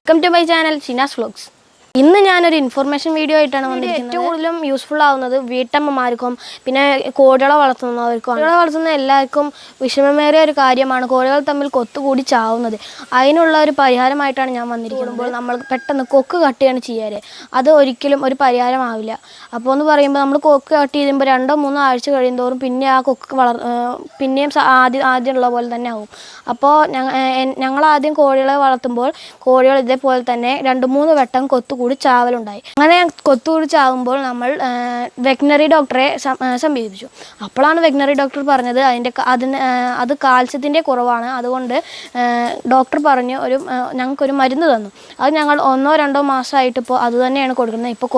Welcome to my channel Shinas vlogs. ഇന്ന് ഞാനൊരു information video ആയിട്ടാണ് വന്നിരിക്കുന്നത്. ഏറ്റവും കൂടുതലും യൂസ്ഫുൾ ആവുന്നത് വീട്ടമ്മമാർക്കും പിന്നെ കോഴികളെ വളർത്തുന്നവർക്കും. കോഴികളെ വളർത്തുന്ന എല്ലാവർക്കും വിഷമമേറിയ ഒരു കാര്യമാണ് കോഴികൾ തമ്മിൽ കൊത്തുകൂടി ചാവുന്നത്. അതിനുള്ള ഒരു പരിഹാരമായിട്ടാണ് ഞാൻ വന്നിരിക്കുന്നത്. നമ്മൾ പെട്ടെന്ന് കൊക്ക് കട്ടിയാണ് ചെയ്യാറ്, അത് ഒരിക്കലും ഒരു പരിഹാരമാവില്ല. അപ്പോൾ എന്ന് പറയുമ്പോൾ നമ്മൾ കൊക്ക് കട്ട് ചെയ്യുമ്പോൾ 2-3 ആഴ്ച കഴിയുന്തോറും പിന്നെ ആ കൊക്ക് പിന്നെയും ആദ്യമുള്ള പോലെ തന്നെ ആവും. അപ്പോൾ ഞങ്ങൾ ആദ്യം കോഴികളെ വളർത്തുമ്പോൾ കോഴികൾ ഇതേപോലെ തന്നെ 2-3 വട്ടം കൊത്തുകൂടി ചാവലുണ്ടായി. അങ്ങനെ കൊത്തുകൂടി ചാവുമ്പോൾ നമ്മൾ വെറ്റിനറി ഡോക്ടറെ സമീപിച്ചു. അപ്പോഴാണ് വെറ്റിനറി ഡോക്ടർ പറഞ്ഞത് അത് കാൽസ്യത്തിൻ്റെ കുറവാണ്. അതുകൊണ്ട് ഡോക്ടർ പറഞ്ഞു ഞങ്ങൾക്കൊരു മരുന്ന് തന്നു. അത് ഞങ്ങൾ 1-2 മാസമായിട്ട് ഇപ്പോൾ അത് തന്നെയാണ് കൊടുക്കുന്നത്. ഇപ്പോൾ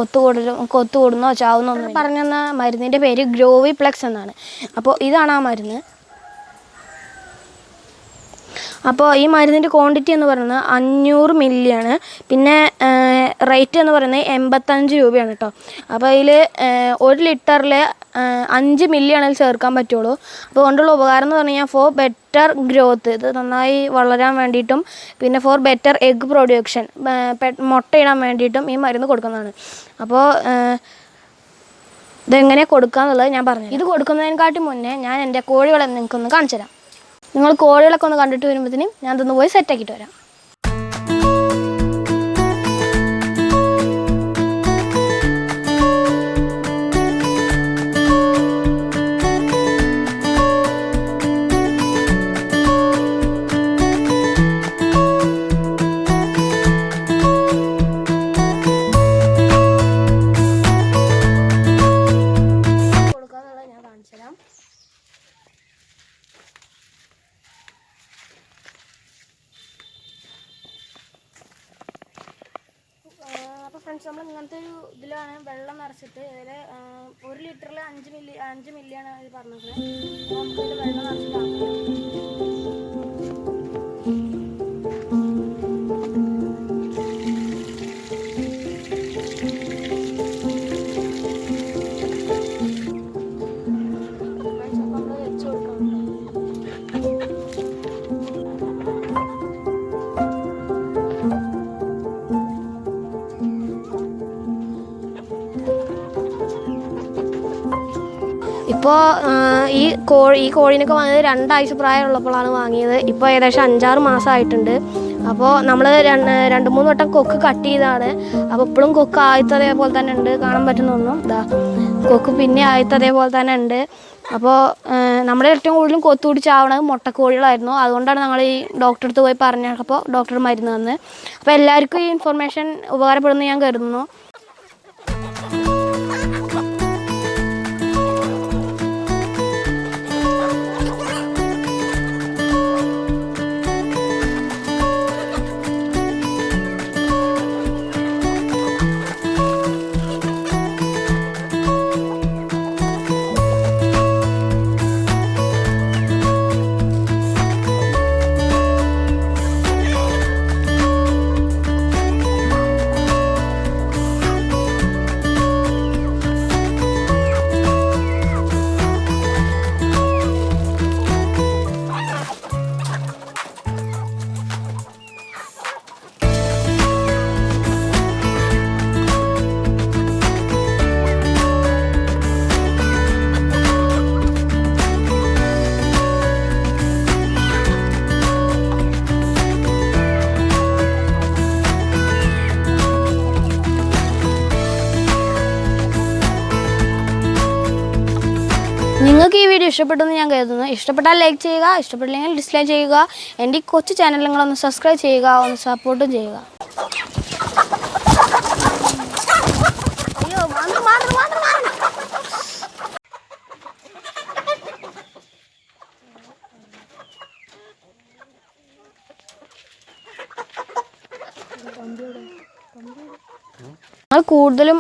കൊത്തുകൂടുന്നോ ചാവുന്നോ ഒന്നും പറഞ്ഞെന്ന മരുന്നിൻ്റെ പേര് ഗ്രോവി പ്ലക്സ് എന്നാണ്. അപ്പോൾ ഇതാണ് ആ മരുന്ന്. അപ്പോൾ ഈ മരുന്നിൻ്റെ ക്വാണ്ടിറ്റി എന്ന് പറയുന്നത് 500 മില്ലിയാണ്. പിന്നെ റേറ്റ് എന്ന് പറയുന്നത് 85 രൂപയാണ് കേട്ടോ. അപ്പോൾ അതിൽ 1 ലിറ്ററിൽ 5 മില്ലിയാണ് അതിൽ ചേർക്കാൻ പറ്റുള്ളൂ. അപ്പോൾ കൊണ്ടുള്ള ഉപകാരം എന്ന് പറഞ്ഞു കഴിഞ്ഞാൽ ഫോർ ബെറ്റർ ഗ്രോത്ത്, ഇത് നന്നായി വളരാൻ വേണ്ടിയിട്ടും പിന്നെ ഫോർ ബെറ്റർ എഗ് പ്രൊഡക്ഷൻ, മുട്ടയിടാൻ വേണ്ടിയിട്ടും ഈ മരുന്ന് കൊടുക്കുന്നതാണ്. അപ്പോൾ ഇതെങ്ങനെ കൊടുക്കുക എന്നുള്ളത് ഞാൻ പറഞ്ഞു. ഇത് കൊടുക്കുന്നതിനെക്കാട്ടി മുന്നേ ഞാൻ എൻ്റെ കോഴികളെ നിങ്ങൾക്കൊന്ന് കാണിച്ചു തരാം. നിങ്ങൾ കോഴികളൊക്കെ ഒന്ന് കണ്ടിട്ട് വരുമ്പോഴത്തേനും ഞാൻ ഇതൊന്ന് പോയി സെറ്റാക്കിയിട്ട് വരാം. കൊടുക്കാന്നുള്ളത് ഞാൻ കാണിച്ചു തരാം. അപ്പോൾ ഫ്രണ്ട്സ്, നമ്മൾ ഇങ്ങനത്തെ ഒരു ഇതിലാണ് വെള്ളം നിറച്ചിട്ട് ഇതിൽ 1 ലിറ്ററിൽ 5 മില്ലിയാണ് ഇത് പറഞ്ഞത്. അപ്പോൾ നമുക്കിതിൽ വെള്ളം നിറച്ചിട്ടാക്കാം. നമ്മൾ വെച്ച് കൊടുക്കാം. ഇപ്പോൾ ഈ കോഴീനൊക്കെ വാങ്ങിയത് 2 ആഴ്ച പ്രായമുള്ളപ്പോഴാണ് വാങ്ങിയത്. ഇപ്പോൾ ഏകദേശം 5-6 മാസമായിട്ടുണ്ട്. അപ്പോൾ നമ്മൾ 2-3 വട്ടം കൊക്ക് കട്ട് ചെയ്തതാണ്. അപ്പോൾ ഇപ്പോഴും കൊക്ക് ആദ്യത്തതേപോലെ തന്നെ ഉണ്ട്. കാണാൻ പറ്റുന്നൊന്നും ഇതാ കൊക്ക് പിന്നെ ആദ്യത്തതേപോലെ തന്നെ ഉണ്ട്. അപ്പോൾ നമ്മുടെ ഏറ്റവും കൂടുതലും കൊത്തുകൂടി ചാവണത് മുട്ടക്കോഴികളായിരുന്നു. അതുകൊണ്ടാണ് ഞങ്ങൾ ഈ ഡോക്ടറെ അടുത്ത് പോയി പറഞ്ഞപ്പോൾ ഡോക്ടർ മരുന്ന് തന്ന്. അപ്പോൾ എല്ലാവർക്കും ഈ ഇൻഫർമേഷൻ ഉപകാരപ്പെടുമെന്ന് ഞാൻ കരുതുന്നു. നിങ്ങൾക്ക് ഈ വീഡിയോ ഇഷ്ടപ്പെട്ടെന്ന് ഞാൻ കരുതുന്നു. ഇഷ്ടപ്പെട്ടാൽ ലൈക്ക് ചെയ്യുക, ഇഷ്ടപ്പെട്ടില്ലെങ്കിൽ ഡിസ്ലൈക്ക് ചെയ്യുക. എൻ്റെ ഈ കൊച്ചു ചാനൽ നിങ്ങളൊന്ന് സബ്സ്ക്രൈബ് ചെയ്യുക, ഒന്ന് സപ്പോർട്ടും ചെയ്യുക. അയ്യോ, കൂടുതലും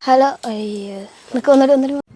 ഹലോ നിനക്ക് വന്നിട്ട്